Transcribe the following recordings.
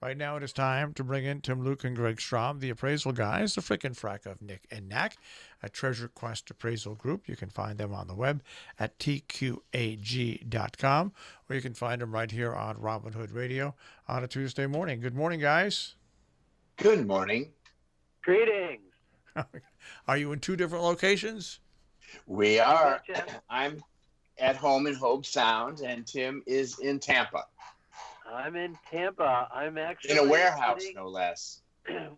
Right now it is time to bring in Tim, Luke, and Greg Strom, the appraisal guys, the frickin' frack of Nick and Knack at Treasure Quest Appraisal Group. You can find them on the web at tqag.com, or you can find them right here on Robin Hood Radio on a Tuesday morning. Good morning, guys. Good morning. Greetings. Are you in two different locations? We are. I'm at home in Hobe Sound, and Tim is in Tampa. I'm in Tampa. I'm actually in a warehouse, no less.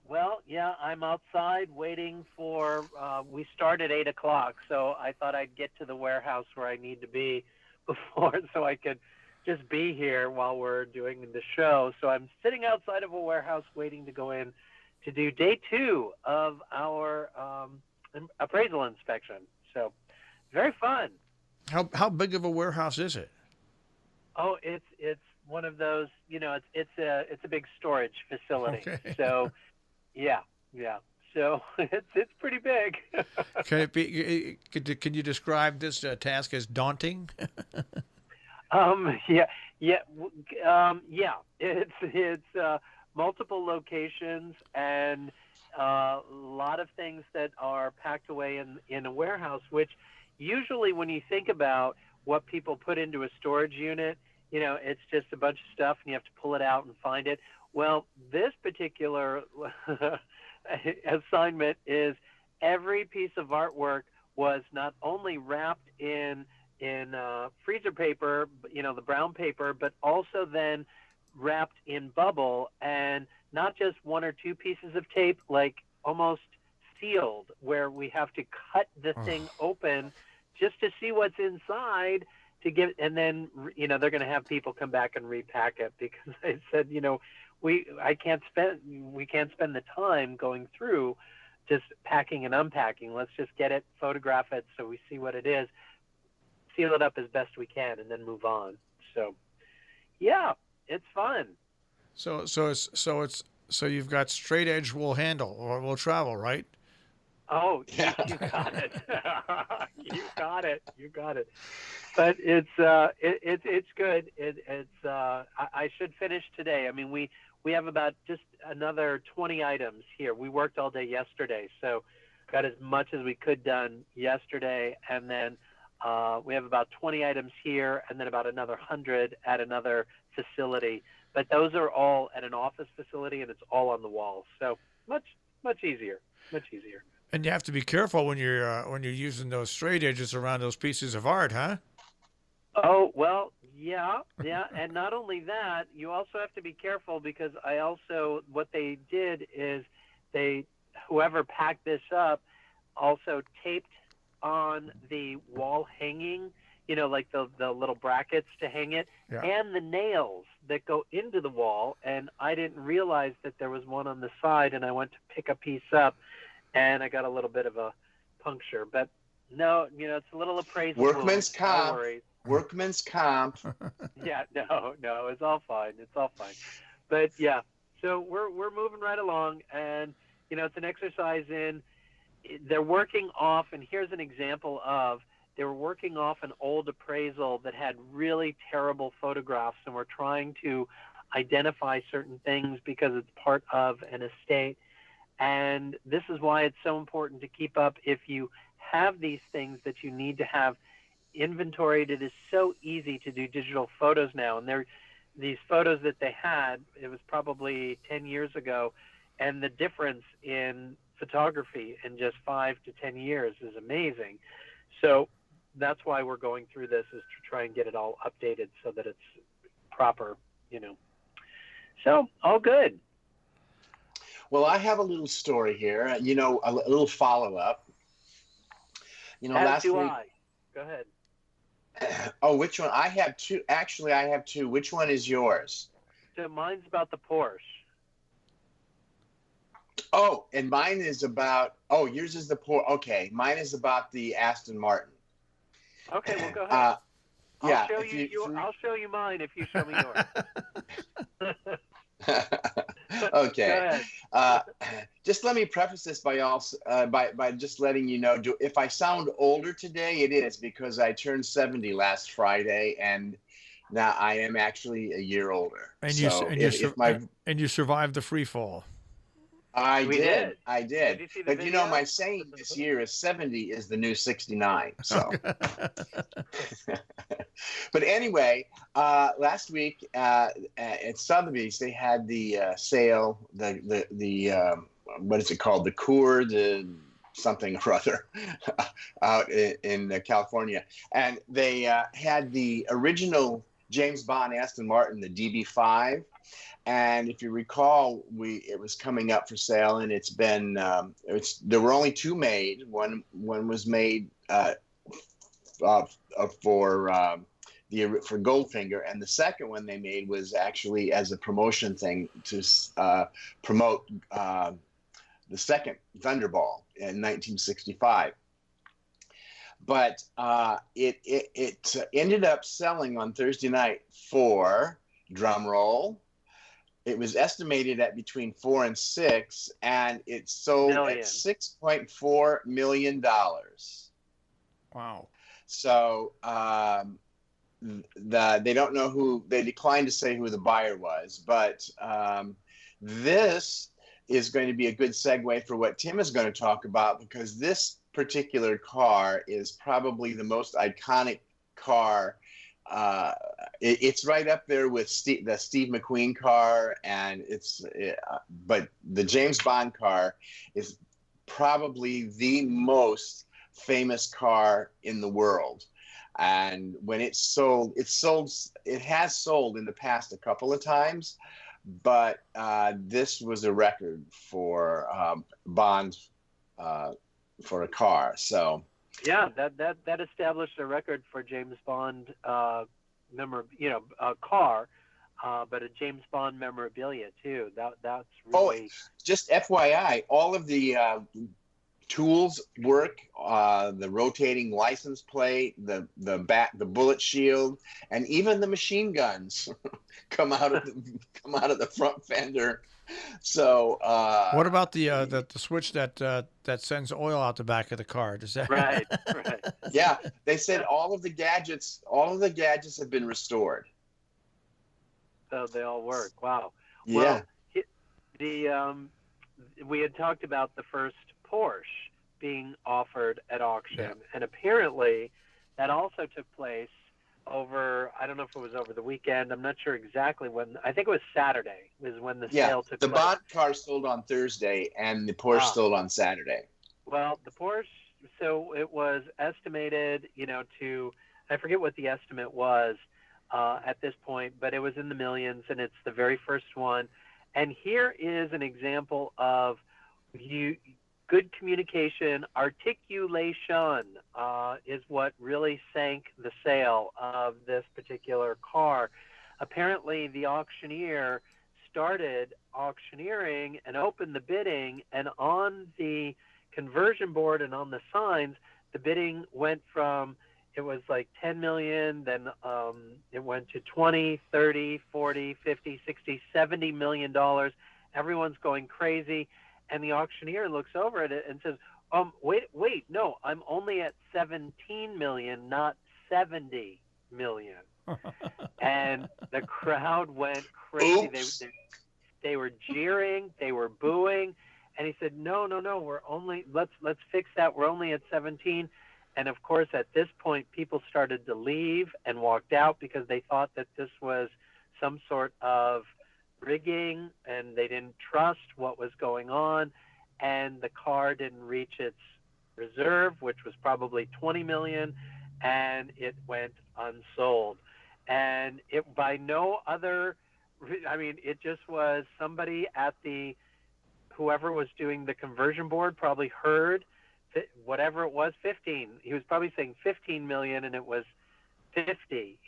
Well, yeah, I'm outside waiting for. We start at 8 o'clock, so I thought I'd get to the warehouse where I need to be before, so I could just be here while we're doing the show. So I'm sitting outside of a warehouse waiting to go in to do day 2 of our appraisal inspection. So very fun. How big of a warehouse is it? Oh, it's one of those, it's a big storage facility. Okay. So, yeah. So it's pretty big. Can you describe this task as daunting? Yeah. It's multiple locations and a lot of things that are packed away in a warehouse, which usually when you think about what people put into a storage unit, it's just a bunch of stuff and you have to pull it out and find it. Well, this particular assignment is every piece of artwork was not only wrapped in freezer paper, the brown paper, but also then wrapped in bubble, and not just one or two pieces of tape, like almost sealed, where we have to cut the thing open just to see what's inside to get, and then they're going to have people come back and repack it, because I said we can't spend the time going through just packing and unpacking. Let's just get it, photograph it, so we see what it is, seal it up as best we can, and then move on. So yeah, it's fun. So you've got straight edge will handle or will travel, right? Oh, yeah. You got it. You got it. But it's good. I should finish today. I mean, we have about just another 20 items here. We worked all day yesterday, so got as much as we could done yesterday, and then we have about 20 items here, and then about another 100 at another facility. But those are all at an office facility, and it's all on the walls. So much easier. And you have to be careful when you're using those straight edges around those pieces of art, huh? Oh, well, yeah. And not only that, you also have to be careful, because what they did is whoever packed this up also taped on the wall hanging, like the little brackets to hang it, and the nails that go into the wall. And I didn't realize that there was one on the side, and I went to pick a piece up, and I got a little bit of a puncture. But no, it's a little appraisal. Workman's comp. No worries. Workman's comp. Yeah, no, it's all fine. But yeah, so we're moving right along, and it's an exercise in. They're working off, and here's an example of. They were working off an old appraisal that had really terrible photographs, and we're trying to identify certain things because it's part of an estate. And this is why it's so important to keep up. If you have these things that you need to have inventoried, it is so easy to do digital photos now. And these photos that they had, it was probably 10 years ago, and the difference in photography in just 5 to 10 years is amazing. So that's why we're going through this, is to try and get it all updated so that it's proper, So all good. Well, I have a little story here, a little follow-up. Last week. Go ahead. Oh, which one? I have two. Actually, I have two. Which one is yours? So mine's about the Porsche. Oh, and mine is about. Oh, yours is the Porsche. Okay, mine is about the Aston Martin. Okay, well, go ahead. Yeah. I'll show you mine if you show me yours. Okay. Just let me preface this by just letting you know, if I sound older today, it is because I turned 70 last Friday, and Now I am actually a year older. And So if my you survived the free fall. I We did. did. I Did did. you see the But you know, video? my saying this year is 70 is the new 69. So, but anyway, last week at Sotheby's, they had the sale, what is it called? The Cour de something or other out in California. And they had the original James Bond Aston Martin, the DB5. And if you recall, it was coming up for sale, and it's been there were only two made. One was made for Goldfinger, and the second one they made was actually as a promotion thing to promote the second Thunderball in 1965. But it ended up selling on Thursday night for, drum roll, it was estimated at between 4 and 6, and it sold at $6.4 million. Wow. So they don't know who, they declined to say who the buyer was, but this is going to be a good segue for what Tim is going to talk about, because this particular car is probably the most iconic car. It's right up there with the Steve McQueen car, and but the James Bond car is probably the most famous car in the world. And when it has sold in the past a couple of times, but this was a record for Bond for a car. So. Yeah, that established a record for James Bond car, but a James Bond memorabilia too. That's really. Oh, just FYI, all of the tools work. The rotating license plate, the bullet shield, and even the machine guns come out of the front fender. So what about the switch that sends oil out the back of the car? Does that right? Yeah, they said all of the gadgets have been restored. So they all work. Wow. Yeah. Well, we had talked about the first Porsche being offered at auction, and apparently that also took place over, I don't know if it was over the weekend. I'm not sure exactly when. I think it was Saturday was when the sale took place. The Bond car sold on Thursday, and the Porsche sold on Saturday. Well, the Porsche, so it was estimated, I forget what the estimate was at this point, but it was in the millions, and it's the very first one. And here is an example of good communication, articulation is what really sank the sale of this particular car. Apparently, the auctioneer started auctioneering and opened the bidding, and on the conversion board and on the signs, the bidding went from, it was like 10 million, then it went to 20, 30, 40, 50, 60, 70 million dollars. Everyone's going crazy. And the auctioneer looks over at it and says, wait, no, I'm only at 17 million, not 70 million. And the crowd went crazy. They were jeering, they were booing. And he said, no, we're only, let's fix that. We're only at 17. And of course, at this point, people started to leave and walked out because they thought that this was some sort of rigging, and they didn't trust what was going on, and the car didn't reach its reserve, which was probably 20 million, and it went unsold. And it by no other, it just was somebody at whoever was doing the conversion board probably heard whatever it was, 15. He was probably saying 15 million, and it was 50.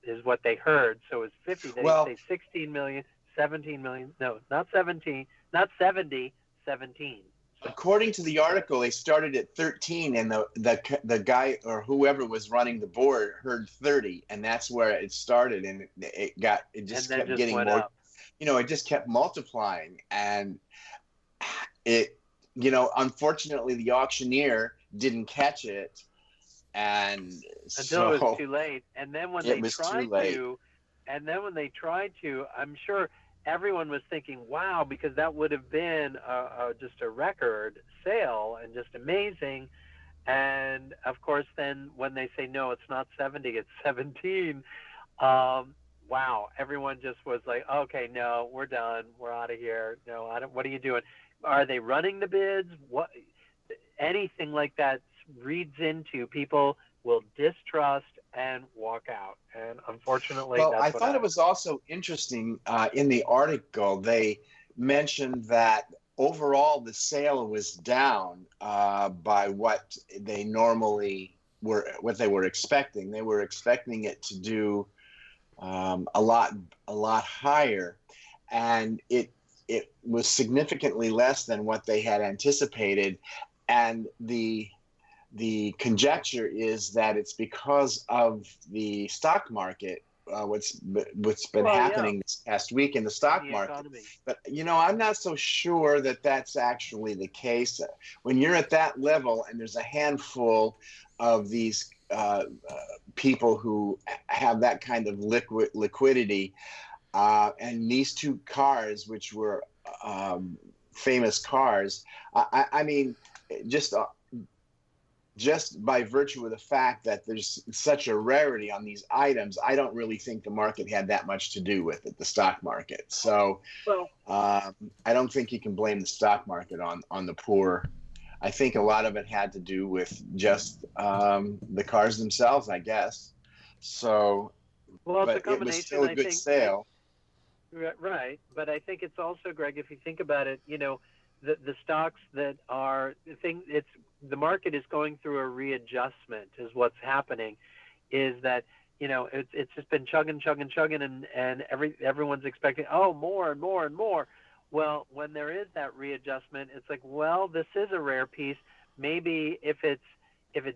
Is what they heard. So it was 50. They say 16 million. 17 million. No, not 17, not 70, 17. According to the article, they started at 13, and the guy or whoever was running the board heard 30, and that's where it started, and it just kept getting more. Up. It just kept multiplying, and it, unfortunately, the auctioneer didn't catch it, And until it was so too late. And then when it they was too tried late. to, I'm sure everyone was thinking, wow, because that would have been just a record sale and just amazing. And of course, then when they say, no, it's not 70, it's 17, wow, everyone just was like, okay, no, we're done. We're out of here. No, I don't, what are you doing? Are they running the bids? What, anything like that reads into people will distrust and walk out. And unfortunately, Well, that's I what thought it happened. was also interesting in the article, they mentioned that overall the sale was down by what they normally were, what they were expecting. They were expecting it to do a lot higher, and it was significantly less than what they had anticipated. And the conjecture is that it's because of the stock market, what's been Well, yeah, happening this past week in the in stock the market. economy. But I'm not so sure that that's actually the case. When you're at that level, and there's a handful of these people who have that kind of liquidity, and these two cars, which were famous cars, I mean, just just by virtue of the fact that there's such a rarity on these items, I don't really think the market had that much to do with it, the stock market. So Well, I don't think you can blame the stock market on the poor. I think a lot of it had to do with just the cars themselves, I guess. So, well, it's a but it was combination, still a I good think. sale. Right, but I think it's also, Greg, if you think about it, the stocks that are the thing, it's the market is going through a readjustment. Is what's happening, is that it's just been chugging, and everyone's expecting more and more and more. Well, when there is that readjustment, it's like, well, this is a rare piece. Maybe if it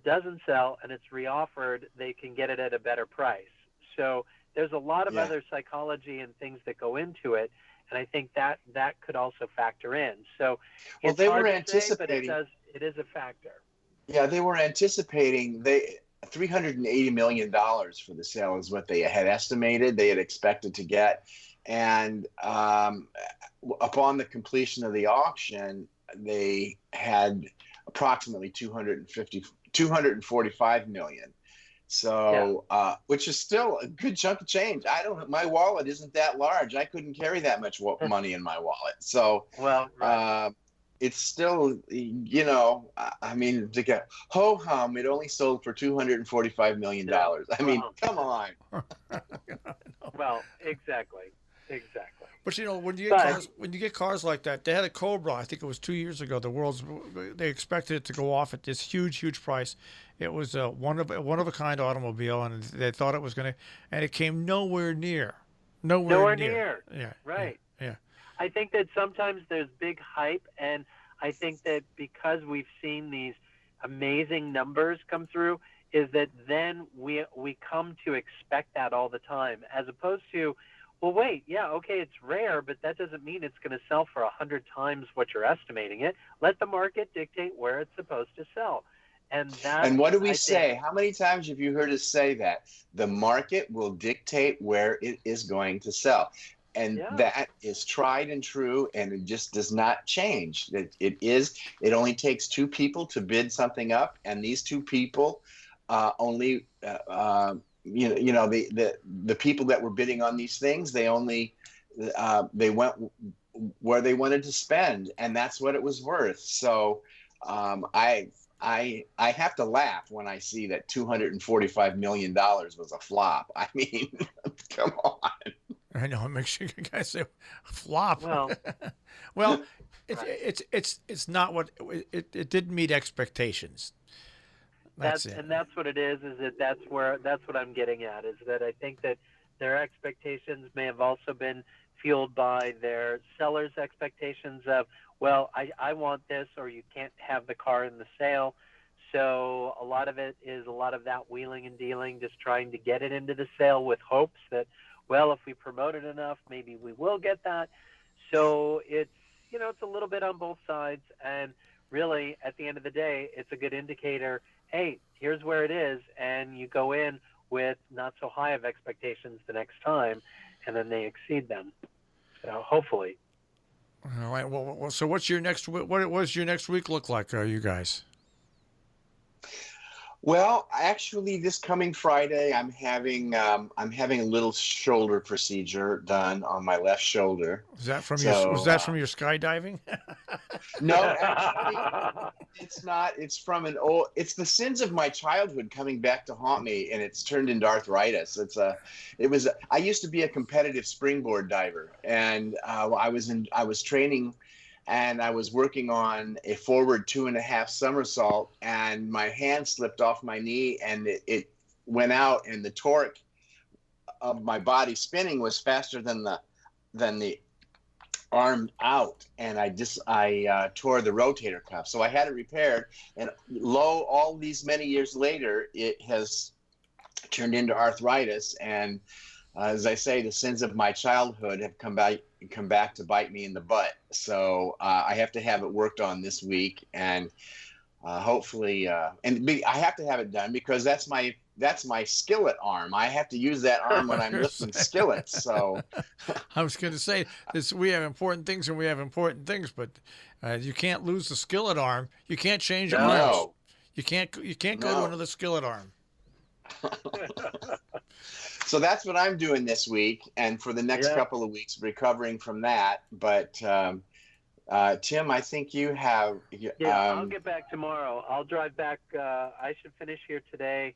doesn't sell and it's reoffered, they can get it at a better price. So there's a lot of Yeah. other psychology and things that go into it, and I think that could also factor in. So Well, it's they hard were to say, but anticipating. it is a factor. Yeah, they were anticipating $380 million for the sale is what they had estimated. They had expected to get, and upon the completion of the auction, they had approximately 245 million. So, which is still a good chunk of change. My wallet isn't that large. I couldn't carry that much money in my wallet. So, Well, right. it's still, I mean, to get ho hum, it only sold for $245 million. Yeah. I mean, come on. Well, exactly. But when you get But cars like that, they had a Cobra. I think it was 2 years ago. They expected it to go off at this huge price. It was a one of a kind automobile, and they thought it was going to, and it came nowhere near. nowhere near. Yeah. Right. Yeah. I think that sometimes there's big hype, and I think that because we've seen these amazing numbers come through, is that then we come to expect that all the time, as opposed to, well, wait, yeah, okay, it's rare, but that doesn't mean it's going to sell for 100 times what you're estimating it. Let the market dictate where it's supposed to sell. And that's, And what do we I think, say? How many times have you heard us say that? The market will dictate where it is going to sell. And yeah, that is tried and true, and it just does not change. It only takes two people to bid something up, and these two people only, the people that were bidding on these things, they went where they wanted to spend, and that's what it was worth. So I have to laugh when I see that $245 million was a flop. I mean, come on. I know it makes you guys say flop. well, Well, right. it's not what it didn't meet expectations. That's it. That's what it is that that's what I'm getting at, is that I think that their expectations may have also been fueled by their sellers' expectations of, well, I want this, or you can't have the car in the sale. So a lot of it is a lot of that wheeling and dealing, just trying to get it into the sale with hopes that, well, if we promote it enough, maybe we will get that. So it's a little bit on both sides, and really at the end of the day, it's a good indicator hey, here's where it is, and you go in with not so high of expectations the next time, and then they exceed them. So hopefully. All right. Well, so what's your next? What does your next week look like? You guys? Well, actually, this coming Friday, I'm having a little shoulder procedure done on my left shoulder. Is that from So, was that from your skydiving? No, actually, it's not. It's from an old. It's the sins of my childhood coming back to haunt me, and it's turned into arthritis. I used to be a competitive springboard diver, and I was training, and I was working on a forward 2.5 somersault, and my hand slipped off my knee, and it went out, and the torque of my body spinning was faster than the arm out, and I tore the rotator cuff. So I had it repaired, and all these many years later, it has turned into arthritis. And as I say, the sins of my childhood have come back to bite me in the butt. So I have to have it worked on this week, and hopefully, I have to have it done because that's my skillet arm. I have to use that arm when I'm lifting skillets. So I was going to say this: we have important things and we have important things, but you can't lose the skillet arm. You can't change arms. You can't go to another skillet arm. So that's what I'm doing this week, and for the next couple of weeks, recovering from that. But Tim, I think you have. I'll get back tomorrow. I'll drive back. I should finish here today,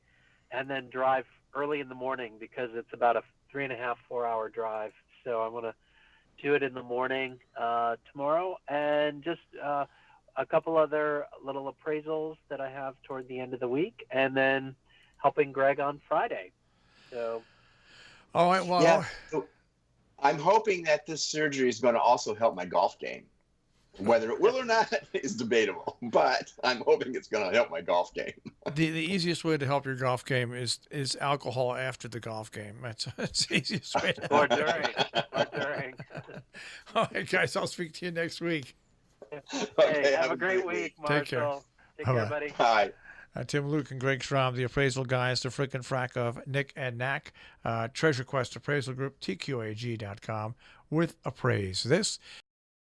and then drive early in the morning because it's about a 3.5, 4-hour drive. So I'm gonna do it in the morning tomorrow, and just a couple other little appraisals that I have toward the end of the week, and then helping Greg on Friday. So. All right. Well, yeah. I'm hoping that this surgery is going to also help my golf game. Whether it will or not is debatable, but I'm hoping it's going to help my golf game. The easiest way to help your golf game is alcohol after the golf game. That's the easiest way. Or during. All right, guys. I'll speak to you next week. Okay, have a great week, Marshall. Take care. Take care, buddy. Bye. Tim Luke and Greg Schramm, the appraisal guys, the frickin' frack of Nick and Knack, Treasure Quest Appraisal Group, TQAG.com with Appraise. This